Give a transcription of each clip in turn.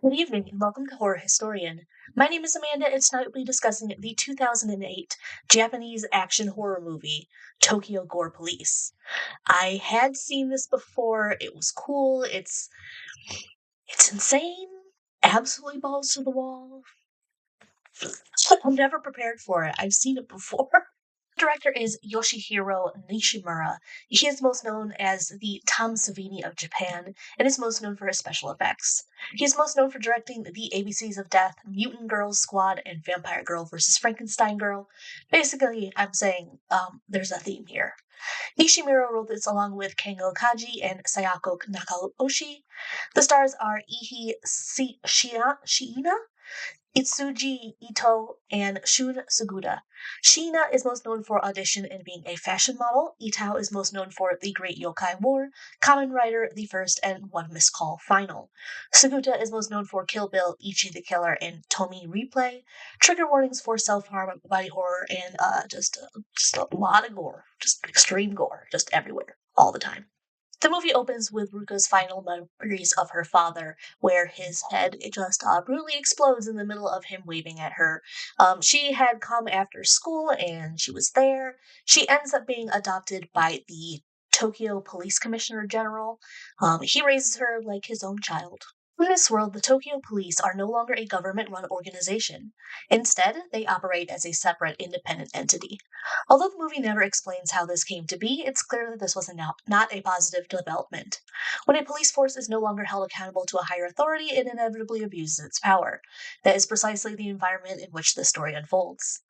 Good evening and welcome to Horror Historian. My name is Amanda and tonight we'll be discussing the 2008 Japanese action horror movie, Tokyo Gore Police. I had seen this before, it was cool, it's insane, absolutely balls to the wall. I'm never prepared for it, I've seen it before. The director is Yoshihiro Nishimura. He is most known as the Tom Savini of Japan and is most known for his special effects. He is most known for directing the ABCs of Death, Mutant Girls Squad, and Vampire Girl vs. Frankenstein Girl. Basically, I'm saying there's a theme here. Nishimura wrote this along with Kengo Kaji and Sayako Nakaoshi. The stars are Shiina, Itsuji Ito, and Shun Suguda. Shiina is most known for audition and being a fashion model. Ito is most known for The Great Yokai War, Kamen Rider, The First, and One Missed Call Final. Suguda is most known for Kill Bill, Ichi the Killer, and Tomi Replay. Trigger warnings for self-harm, body horror, and just a lot of gore. Just extreme gore, just everywhere, all the time. The movie opens with Ruka's final memories of her father, where his head just brutally explodes in the middle of him waving at her. She had come after school and she was there. She ends up being adopted by the Tokyo Police Commissioner General. He raises her like his own child. In this world, the Tokyo Police are no longer a government-run organization. Instead, they operate as a separate, independent entity. Although the movie never explains how this came to be, it's clear that this was not a positive development. When a police force is no longer held accountable to a higher authority, it inevitably abuses its power. That is precisely the environment in which the story unfolds.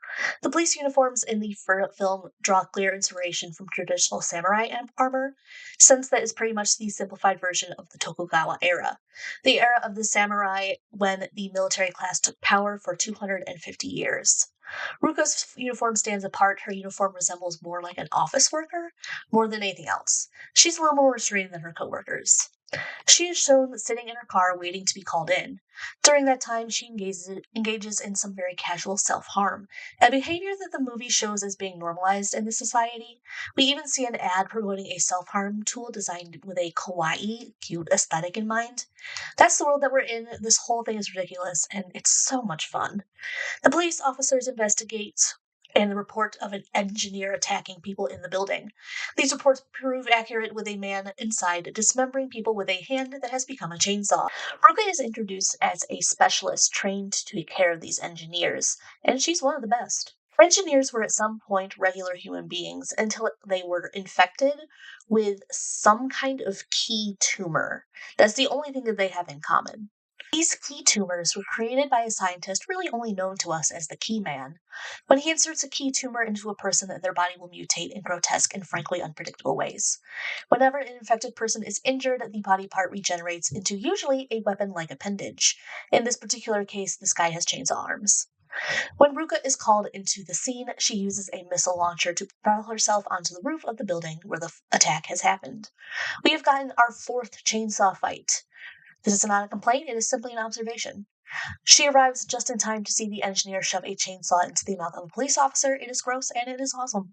The police uniforms in the film draw clear inspiration from traditional samurai armor, since that is pretty much the simplified version of the Tokugawa era, the era of the samurai when the military class took power for 250 years. Ruka's uniform stands apart. Her uniform resembles more like an office worker more than anything else. She's a little more restrained than her coworkers. She is shown sitting in her car waiting to be called in. During that time, she engages in some very casual self-harm, a behavior that the movie shows as being normalized in this society. We even see an ad promoting a self-harm tool designed with a kawaii, cute aesthetic in mind. That's the world that we're in. This whole thing is ridiculous, and it's so much fun. The police officers investigate and report of an engineer attacking people in the building. These reports prove accurate with a man inside dismembering people with a hand that has become a chainsaw. Ruka is introduced as a specialist trained to take care of these engineers, and she's one of the best. Engineers were at some point regular human beings until they were infected with some kind of key tumor. That's the only thing that they have in common. These key tumors were created by a scientist really only known to us as the Key Man. When he inserts a key tumor into a person, their body will mutate in grotesque and frankly unpredictable ways. Whenever an infected person is injured, the body part regenerates into usually a weapon-like appendage. In this particular case, this guy has chainsaw arms. When Ruka is called into the scene, she uses a missile launcher to propel herself onto the roof of the building where the attack has happened. We have gotten our fourth chainsaw fight. This is not a complaint, it is simply an observation. She arrives just in time to see the engineer shove a chainsaw into the mouth of a police officer. It is gross and it is awesome.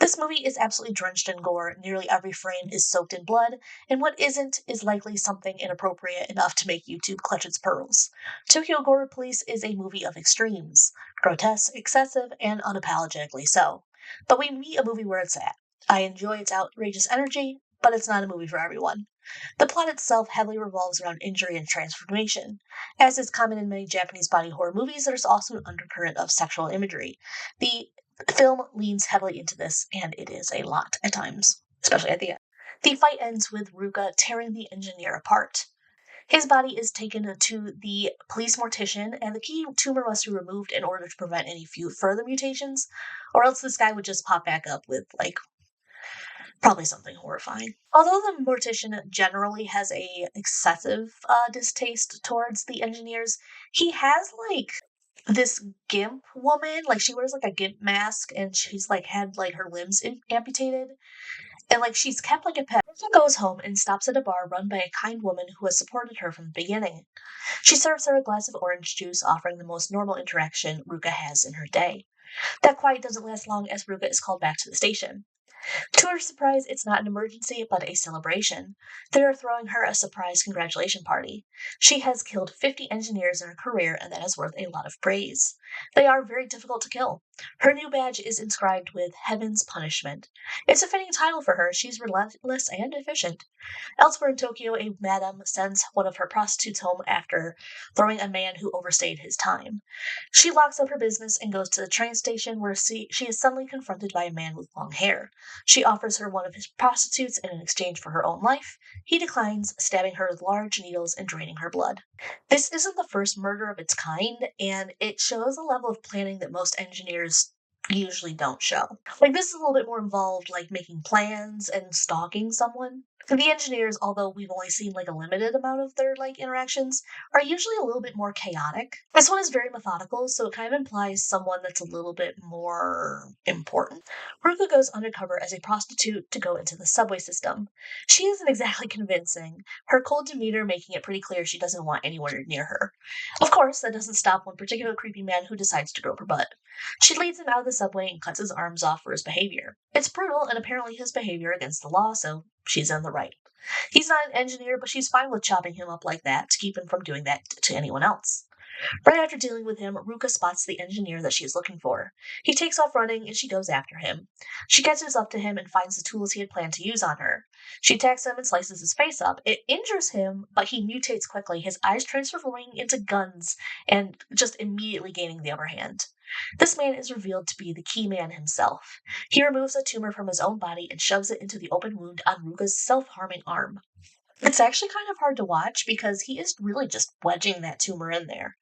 This movie is absolutely drenched in gore. Nearly every frame is soaked in blood, and what isn't is likely something inappropriate enough to make YouTube clutch its pearls. Tokyo Gore Police is a movie of extremes, grotesque, excessive, and unapologetically so. But we meet a movie where it's at. I enjoy its outrageous energy, but it's not a movie for everyone. The plot itself heavily revolves around injury and transformation. As is common in many Japanese body horror movies, there's also an undercurrent of sexual imagery. The film leans heavily into this, and it is a lot at times, especially at the end. The fight ends with Ruka tearing the engineer apart. His body is taken to the police mortician, and the key tumor must be removed in order to prevent any further mutations, or else this guy would just pop back up with, probably something horrifying. Although the mortician generally has a excessive distaste towards the engineers, he has this gimp woman. She wears a gimp mask, and she's had her limbs amputated, and she's kept like a pet. She goes home and stops at a bar run by a kind woman who has supported her from the beginning. She serves her a glass of orange juice, offering the most normal interaction Ruka has in her day. That quiet doesn't last long as Ruka is called back to the station. To her surprise, it's not an emergency, but a celebration. They are throwing her a surprise congratulation party. She has killed 50 engineers in her career, and that is worth a lot of praise. They are very difficult to kill. Her new badge is inscribed with Heaven's Punishment. It's a fitting title for her. She's relentless and efficient. Elsewhere in Tokyo, a madam sends one of her prostitutes home after throwing a man who overstayed his time. She locks up her business and goes to the train station where she is suddenly confronted by a man with long hair. She offers her one of his prostitutes in exchange for her own life. He declines, stabbing her with large needles and draining her blood. This isn't the first murder of its kind, and it shows a level of planning that most engineers usually don't show. Like, this is a little bit more involved, like making plans and stalking someone. The engineers, although we've only seen like a limited amount of their like interactions, are usually a little bit more chaotic. This one is very methodical, so it kind of implies someone that's a little bit more important. Ruka goes undercover as a prostitute to go into the subway system. She isn't exactly convincing, her cold demeanor making it pretty clear she doesn't want anyone near her. Of course, that doesn't stop one particular creepy man who decides to grope her butt. She leads him out of the subway and cuts his arms off for his behavior. It's brutal and apparently his behavior against the law, so she's in the right. He's not an engineer, but she's fine with chopping him up like that to keep him from doing that to anyone else. Right after dealing with him, Ruka spots the engineer that she is looking for. He takes off running and she goes after him. She catches up to him and finds the tools he had planned to use on her. She attacks him and slices his face up. It injures him, but he mutates quickly, his eyes transforming into guns and just immediately gaining the upper hand. This man is revealed to be the Key Man himself. He removes a tumor from his own body and shoves it into the open wound on Ruka's self-harming arm. It's actually kind of hard to watch because he is really just wedging that tumor in there.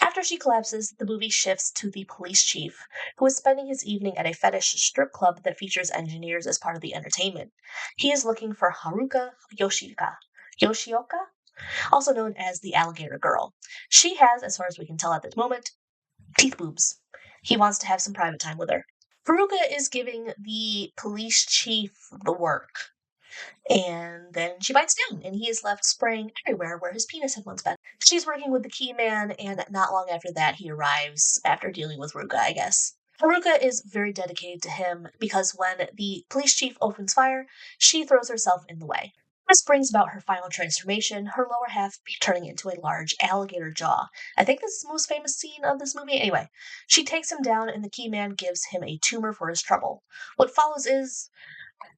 After she collapses, the movie shifts to the police chief, who is spending his evening at a fetish strip club that features engineers as part of the entertainment. He is looking for Haruka Yoshioka, also known as the Alligator Girl. She has, as far as we can tell at this moment, teeth boobs. He wants to have some private time with her. Haruka is giving the police chief the work. And then she bites down, and he is left spraying everywhere where his penis had once been. She's working with the Key Man, and not long after that, he arrives after dealing with Ruka, I guess. Haruka is very dedicated to him because when the police chief opens fire, she throws herself in the way. This brings about her final transformation, her lower half turning into a large alligator jaw. I think this is the most famous scene of this movie. Anyway, she takes him down, and the Key Man gives him a tumor for his trouble. What follows is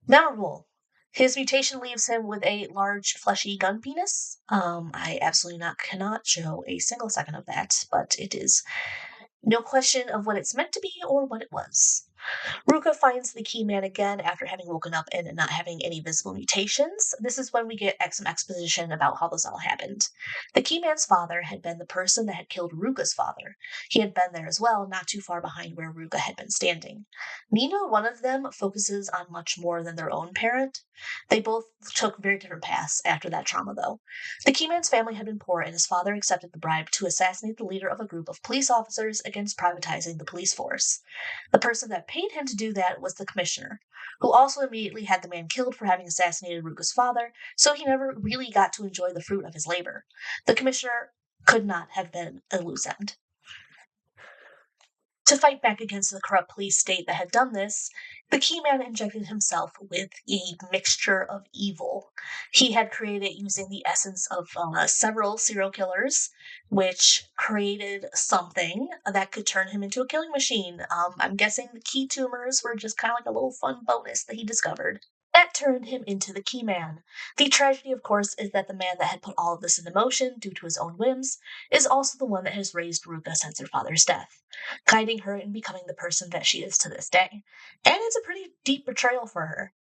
memorable. His mutation leaves him with a large, fleshy gun penis. I absolutely cannot show a single second of that, but it is no question of what it's meant to be or what it was. Ruka finds the Key Man again after having woken up and not having any visible mutations. This is when we get some exposition about how this all happened. The Key Man's father had been the person that had killed Ruka's father. He had been there as well, not too far behind where Ruka had been standing. Neither one of them focuses on much more than their own parent. They both took very different paths after that trauma, though. The Key Man's family had been poor, and his father accepted the bribe to assassinate the leader of a group of police officers against privatizing the police force. The person that paid him to do that was the commissioner, who also immediately had the man killed for having assassinated Ruka's father, so he never really got to enjoy the fruit of his labor. The commissioner could not have been a loose end. To fight back against the corrupt police state that had done this, the Key Man injected himself with a mixture of evil. He had created it using the essence of several serial killers, which created something that could turn him into a killing machine. I'm guessing the key tumors were just kind of like a little fun bonus that he discovered. That turned him into the Key Man. The tragedy, of course, is that the man that had put all of this into motion due to his own whims is also the one that has raised Ruka since her father's death, guiding her in becoming the person that she is to this day. And it's a pretty deep betrayal for her.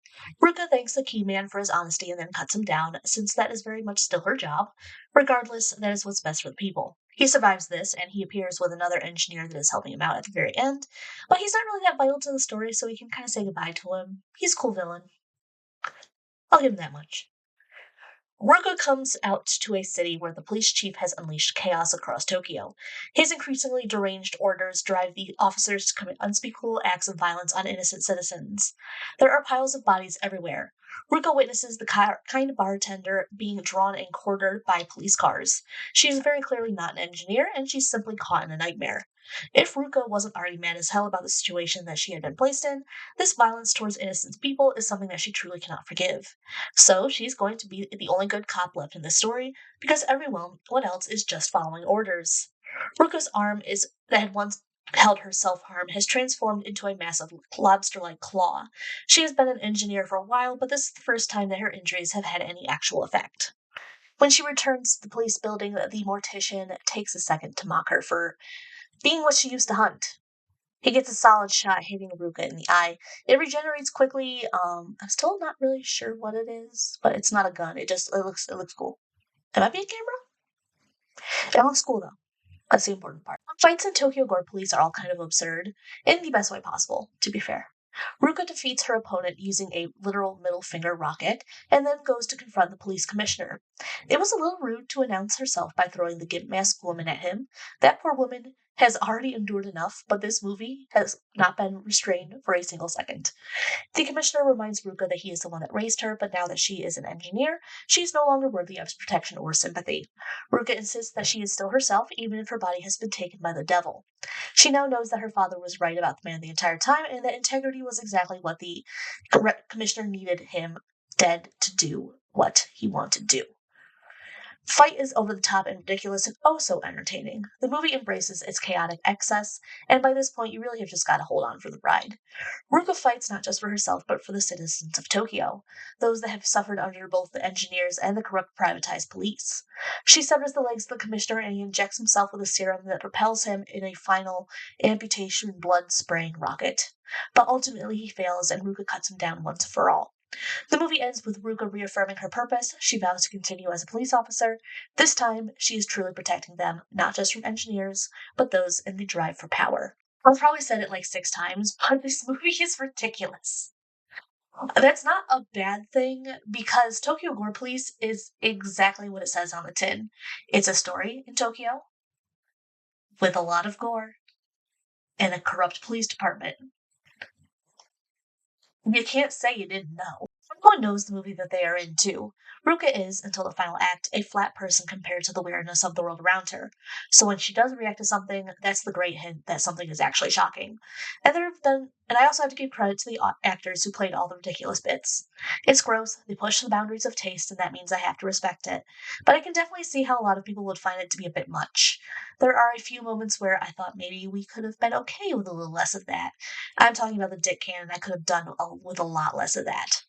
Ruka thanks the Key Man for his honesty and then cuts him down, since that is very much still her job. Regardless, that is what's best for the people. He survives this, and he appears with another engineer that is helping him out at the very end, but he's not really that vital to the story, so we can kind of say goodbye to him. He's a cool villain. I'll give him that much. Ruka comes out to a city where the police chief has unleashed chaos across Tokyo. His increasingly deranged orders drive the officers to commit unspeakable acts of violence on innocent citizens. There are piles of bodies everywhere. Ruka witnesses the kind bartender being drawn and quartered by police cars. She is very clearly not an engineer, and she's simply caught in a nightmare. If Ruka wasn't already mad as hell about the situation that she had been placed in, this violence towards innocent people is something that she truly cannot forgive. So she's going to be the only good cop left in this story, because everyone else is just following orders. Ruka's arm that had once held her self-harm has transformed into a massive lobster-like claw. She has been an engineer for a while, but this is the first time that her injuries have had any actual effect. When she returns to the police building, the mortician takes a second to mock her for being what she used to hunt. He gets a solid shot hitting Ruka in the eye. It regenerates quickly. I'm still not really sure what it is, but it's not a gun. It looks cool. Am I being camera? It looks cool though. That's the important part. Fights in Tokyo Gore Police are all kind of absurd, in the best way possible, to be fair. Ruka defeats her opponent using a literal middle finger rocket, and then goes to confront the police commissioner. It was a little rude to announce herself by throwing the gimp masked woman at him. That poor woman has already endured enough, but this movie has not been restrained for a single second. The commissioner reminds Ruka that he is the one that raised her, but now that she is an engineer, she is no longer worthy of his protection or sympathy. Ruka insists that she is still herself, even if her body has been taken by the devil. She now knows that her father was right about the man the entire time, and that integrity was exactly what the commissioner needed him dead to do what he wanted to do. Fight is over the top and ridiculous and oh so entertaining. The movie embraces its chaotic excess, and by this point you really have just got to hold on for the ride. Ruka fights not just for herself, but for the citizens of Tokyo, those that have suffered under both the engineers and the corrupt privatized police. She severs the legs of the commissioner and he injects himself with a serum that propels him in a final amputation blood-spraying rocket. But ultimately he fails and Ruka cuts him down once for all. The movie ends with Ruka reaffirming her purpose. She vows to continue as a police officer. This time, she is truly protecting them, not just from engineers, but those in the drive for power. I've probably said it like 6 times, but this movie is ridiculous. That's not a bad thing, because Tokyo Gore Police is exactly what it says on the tin. It's a story in Tokyo with a lot of gore and a corrupt police department. You can't say you didn't know. Everyone knows the movie that they are in, too. Ruka is, until the final act, a flat person compared to the weirdness of the world around her. So when she does react to something, that's the great hint that something is actually shocking. And I also have to give credit to the actors who played all the ridiculous bits. It's gross, they push the boundaries of taste, and that means I have to respect it. But I can definitely see how a lot of people would find it to be a bit much. There are a few moments where I thought maybe we could have been okay with a little less of that. I'm talking about the dick cannon. I could have done with a lot less of that.